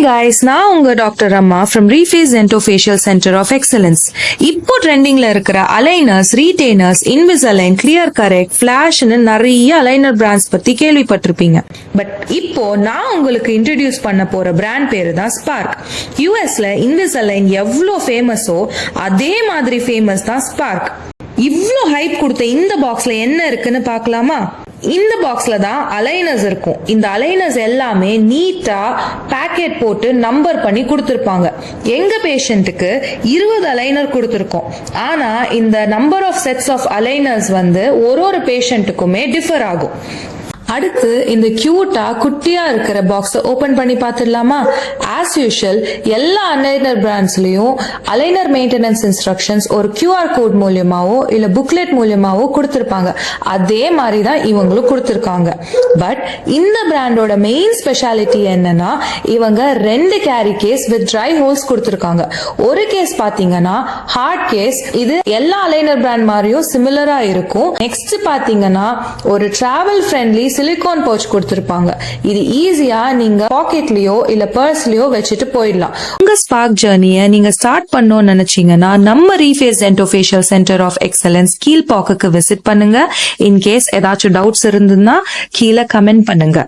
guys, நான் உங்க doctor அம்மா from Reface Dentofacial Center of Excellence. இப்போ ட்ரெண்டிங்ல இருக்கிற அலைனர்ஸ், ரீடெய்னர்ஸ், இன்விசலைன், கிளியர் கரெக்ட், ஃபிளாஷ்னு நிறைய அலைனர் பிராண்ட்ஸ் பத்தி கேள்விப்பட்டிருப்பீங்க. பட் இப்போ நான் உங்களுக்கு இன்ட்ரடியூஸ் பண்ண போற பிராண்ட் பேரு தான் ஸ்பார்க். யூஎஸ்ல இன்விசலைன் எவ்வளோ ஃபேமஸோ அதே மாதிரி ஃபேமஸ் தான் ஸ்பார்க். இவ்ளோ ஹைப் கொடுத்த இந்த பாக்ஸ்ல என்ன இருக்குன்னு பார்க்கலாமா? இந்த பாக்ஸ்ல தான் அலைனர்ஸ் இருக்கும். இந்த அலைனர்ஸ் எல்லாமே நீட்டா பேக்கெட் போட்டு நம்பர் பண்ணி கொடுத்திருப்பாங்க. எங்க பேஷண்ட்டுக்கு 20 அலைனர் கொடுத்திருக்கோம். ஆனா இந்த number of sets of aligners வந்து ஒரு பேஷண்ட்டுக்குமே டிஃபர் ஆகும். அடுத்து இந்த கியூட்டா குட்டியா இருக்கிற பாக்ஸை ஓபன் பண்ணி பார்த்துடலாமா? ஆஸ் யூஷுவல் எல்லா அலைனர் பிராண்ட்ஸ்லயும் அலைனர் மெயின்டெனன்ஸ் இன்ஸ்ட்ரக்ஷன்ஸ் ஒரு QR கோட் மூலியமாவோ இல்ல புக்லெட் மூலியமாவோ கொடுத்திருப்பாங்க. அதே மாதிரி தான் இவங்களும் கொடுத்திருக்காங்க. பட் இந்த பிராண்டோட மெயின் ஸ்பெஷாலிட்டி என்னன்னா இவங்க 2 carry case with dry holes கொடுத்திருக்காங்க. ஒரு கேஸ் பாத்தீங்கன்னா ஹார்ட் கேஸ், இது எல்லா அலைனர் பிராண்ட் மாதிரியும் சிமிலரா இருக்கும். நெக்ஸ்ட் பாத்தீங்கன்னா ஒரு டிராவல் ஃப்ரெண்ட்லி சிலிகான் பவுச் கொடுத்திருப்பாங்க. இது ஈஸியா நீங்க பாக்கெட்லயோ இல்ல பர்ஸ்லயோ வச்சுட்டு போயிடலாம். உங்க ஸ்பார்க் ஜர்னியை நீங்க ஸ்டார்ட் பண்ணணும்னு நினைச்சீங்கன்னா நம்ம reface dentofacial centre of excellence கீழ்பாக்குக்கு visit பண்ணுங்க. இன்கேஸ் ஏதாச்சும் டவுட்ஸ் இருந்ததுன்னா கீழே கமெண்ட் பண்ணுங்க.